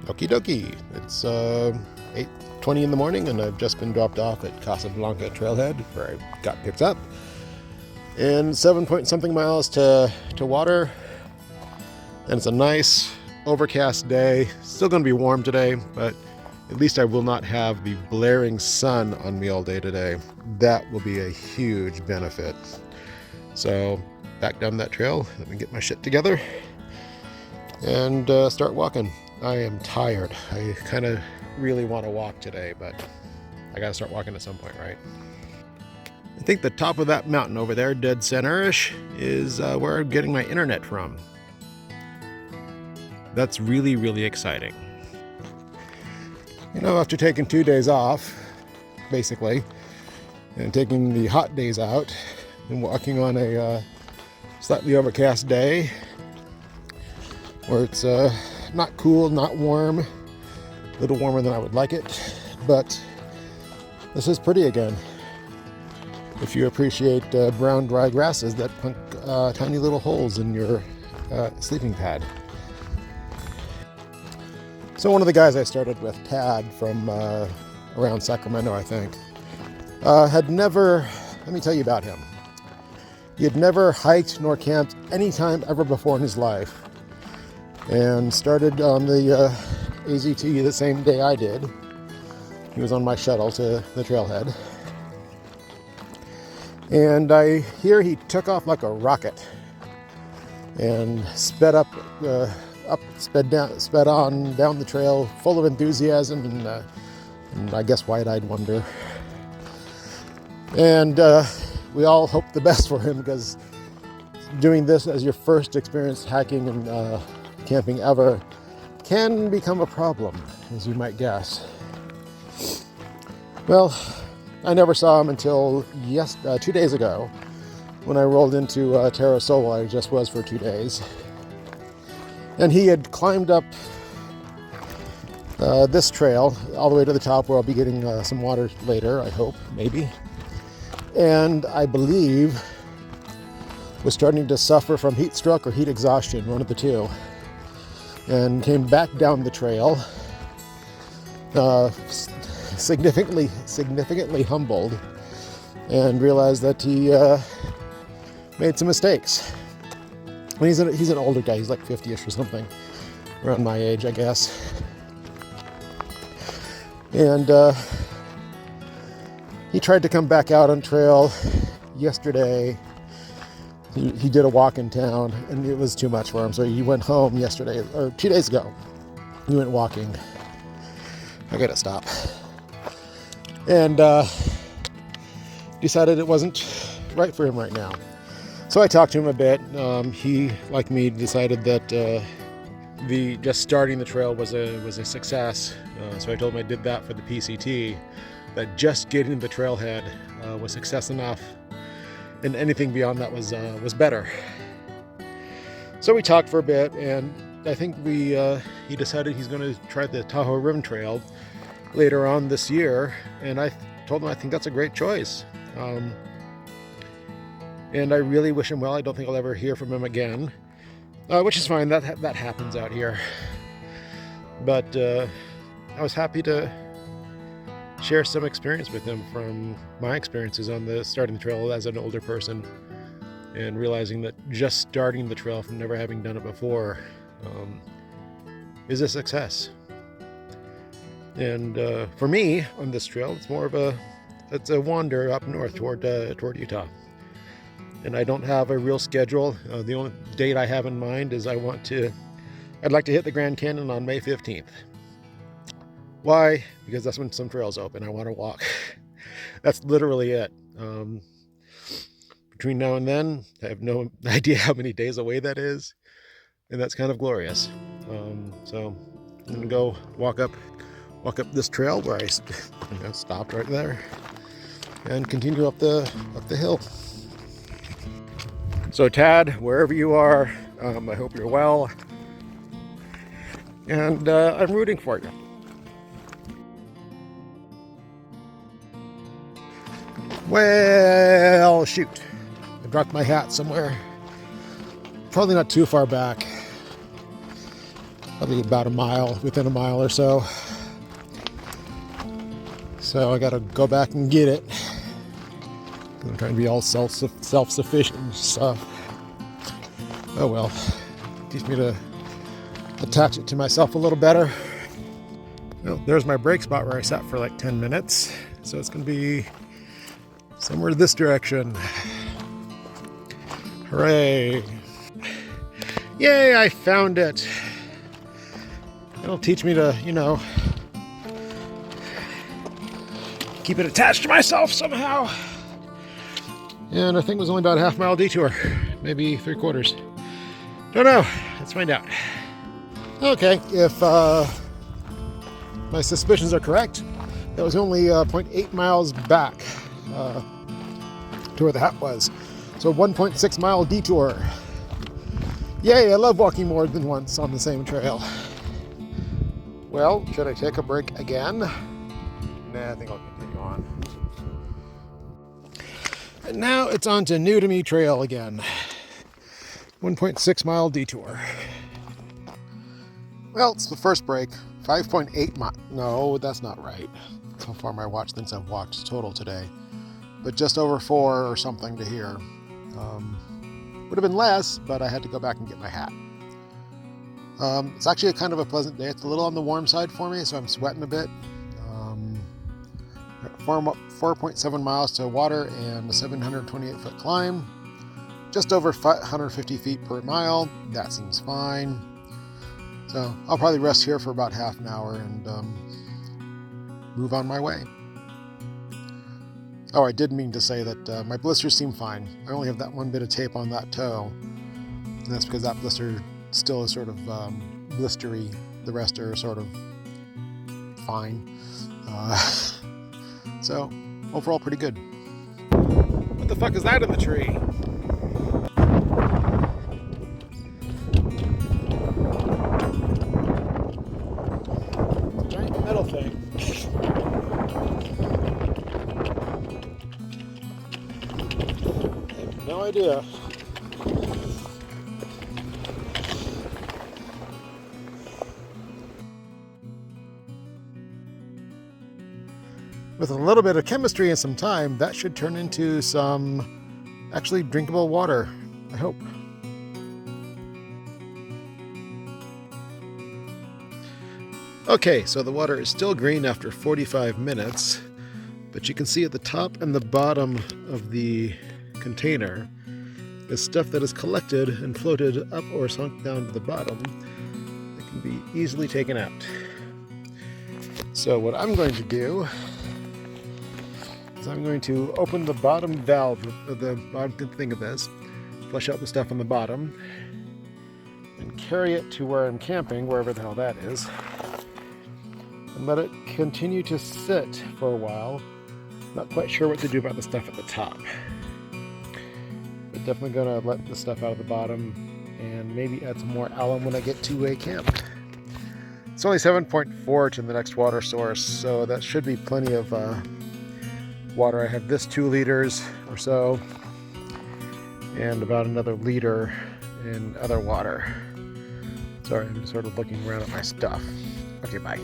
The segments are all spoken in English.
Okie dokie. It's 8:20 in the morning, and I've just been dropped off at Casablanca Trailhead, where I got picked up. And 7 point something miles to water. And it's a nice overcast day. Still going to be warm today, but at least I will not have the blaring sun on me all day today. That will be a huge benefit. So back down that trail, let me get my shit together and start walking. I am tired. I kind of really want to walk today, but I got to start walking at some point, right? I think the top of that mountain over there, dead center-ish, is where I'm getting my internet from. That's really, really exciting. You know, after taking 2 days off, basically, and taking the hot days out, and walking on a slightly overcast day, where it's not cool, not warm, a little warmer than I would like it, but this is pretty again. If you appreciate brown dry grasses that punk tiny little holes in your sleeping pad. So one of the guys I started with, Tad, from around Sacramento, I think, had never, let me tell you about him. He had never hiked nor camped any time ever before in his life, and started on the AZT the same day I did. He was on my shuttle to the trailhead. And I hear he took off like a rocket and sped on down the trail, full of enthusiasm and I guess wide-eyed wonder. And we all hope the best for him, because doing this as your first experience hiking and camping ever can become a problem, as you might guess. Well, I never saw him until 2 days ago, when I rolled into Terra Sol, I just was for 2 days. And he had climbed up this trail all the way to the top, where I'll be getting some water later, I hope, maybe. And I believe was starting to suffer from heat stroke or heat exhaustion, one of the two. And came back down the trail, significantly humbled, and realized that he made some mistakes. I mean, he's an older guy. He's like 50-ish or something, around my age, I guess. And he tried to come back out on trail yesterday. He did a walk in town, and it was too much for him, so he went home yesterday, or 2 days ago. He went walking. I gotta stop. And decided it wasn't right for him right now. So I talked to him a bit. He, like me, decided that just starting the trail was a success. So I told him I did that for the PCT, that just getting to the trailhead was success enough, and anything beyond that was better. So we talked for a bit, and I think he decided he's going to try the Tahoe Rim Trail later on this year, and I told him I think that's a great choice. And I really wish him well. I don't think I'll ever hear from him again, which is fine. That happens out here. But I was happy to share some experience with him from my experiences on starting the trail as an older person, and realizing that just starting the trail from never having done it before is a success. And for me on this trail, it's more of it's a wander up north toward Utah. And I don't have a real schedule. The only date I have in mind is I'd like to hit the Grand Canyon on May 15th. Why? Because that's when some trails open. I want to walk. That's literally it. Between now and then, I have no idea how many days away that is, and that's kind of glorious. So I'm gonna go walk up this trail where I stopped right there, and continue up the hill. So Tad, wherever you are, I hope you're well, and I'm rooting for you. Well, shoot, I dropped my hat somewhere, probably not too far back. probably about a mile, within a mile or so. So I gotta go back and get it. I'm trying to be all self-sufficient and stuff. Oh well, teach me to attach it to myself a little better. Well, there's my brake spot where I sat for like 10 minutes. So it's gonna be somewhere this direction. Hooray! Yay, I found it! It'll teach me to, you know, keep it attached to myself somehow. And I think it was only about a half-mile detour, maybe 3/4. Don't know. Let's find out. Okay, if my suspicions are correct, that was only 0.8 miles back to where the hat was. So 1.6 mile detour. Yay, I love walking more than once on the same trail. Well, should I take a break again? Nah, I think I'll continue on. And now it's on to new to me trail again. 1.6 mile detour. Well, it's the first break. 5.8 miles. No, that's not right. That's how far my watch thinks I've walked total today. But just over 4 or something to here. Would have been less, but I had to go back and get my hat. It's actually a kind of a pleasant day. It's a little on the warm side for me, so I'm sweating a bit. 4.7 miles to water and a 728-foot climb. Just over 150 feet per mile. That seems fine. So I'll probably rest here for about half an hour and move on my way. Oh, I did mean to say that my blisters seem fine. I only have that one bit of tape on that toe. And that's because that blister still is sort of blistery. The rest are sort of fine. So, overall pretty good. What the fuck is that in the tree? Giant metal thing. I have no idea. With a little bit of chemistry and some time, that should turn into some actually drinkable water, I hope. Okay, so the water is still green after 45 minutes, but you can see at the top and the bottom of the container is stuff that is collected and floated up or sunk down to the bottom that can be easily taken out. So what I'm going to do is I'm going to open the bottom valve of the bottom thing of this, flush out the stuff on the bottom, and carry it to where I'm camping, wherever the hell that is, and let it continue to sit for a while. Not quite sure what to do about the stuff at the top. But definitely gonna let the stuff out of the bottom and maybe add some more alum when I get to a camp. It's only 7.4 to the next water source, so that should be plenty of water. I have this 2 liters or so, and about another liter in other water. Sorry, I'm just sort of looking around at my stuff. Okay, bye.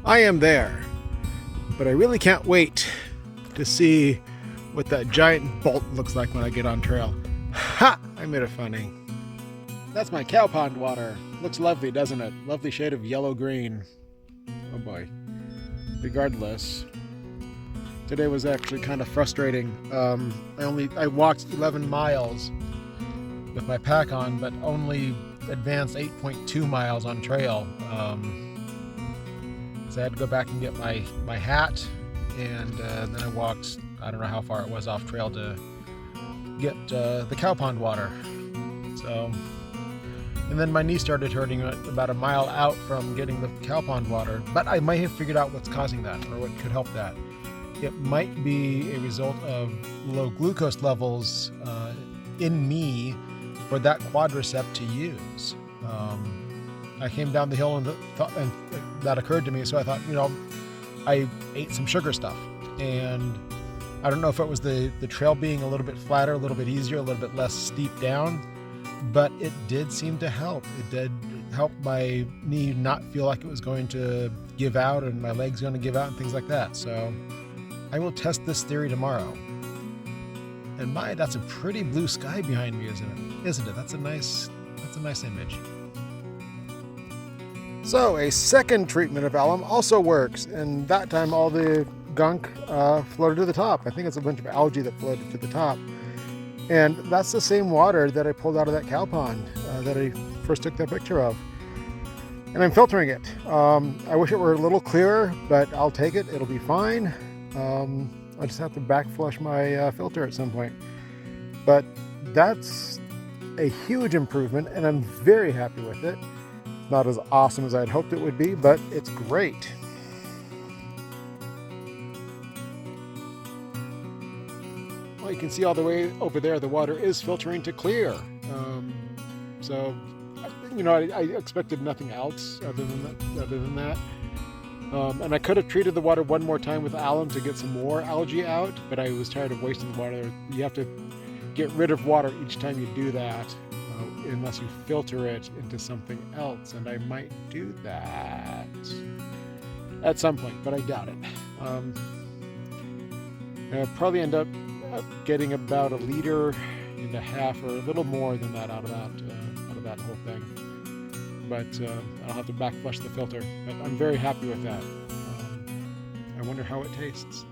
I am there, but I really can't wait to see what that giant bolt looks like when I get on trail. Ha! I made it funny. That's my cow pond water. Looks lovely, doesn't it? Lovely shade of yellow-green. Oh boy. Regardless, today was actually kind of frustrating. I walked 11 miles with my pack on, but only advanced 8.2 miles on trail. So I had to go back and get my hat, and then I walked, I don't know how far it was off trail to get the cow pond water. So, and then my knee started hurting about a mile out from getting the cow pond water, but I might have figured out what's causing that, or what could help that. It might be a result of low glucose levels in me for that quadricep to use. I came down the hill and that occurred to me, so I thought, I ate some sugar stuff, and I don't know if it was the trail being a little bit flatter, a little bit easier, a little bit less steep down, but it did seem to help. It did help my knee not feel like it was going to give out and my legs going to give out and things like that. So I will test this theory tomorrow. And my, that's a pretty blue sky behind me, isn't it? That's a nice image. So a second treatment of alum also works, and that time all the gunk floated to the top. I think it's a bunch of algae that floated to the top. And that's the same water that I pulled out of that cow pond that I first took that picture of. And I'm filtering it. I wish it were a little clearer, but I'll take it. It'll be fine. I just have to back flush my filter at some point. But that's a huge improvement, and I'm very happy with it. Not as awesome as I'd hoped it would be, but it's great. Well, you can see all the way over there, the water is filtering to clear. So, you know, I expected nothing else other than that. And I could have treated the water one more time with alum to get some more algae out, but I was tired of wasting the water. You have to get rid of water each time you do that, unless you filter it into something else, and I might do that at some point, but I doubt it. I'll probably end up getting about 1.5 liters or a little more than that out of that whole thing. But I'll have to back flush the filter. But I'm very happy with that. I wonder how it tastes.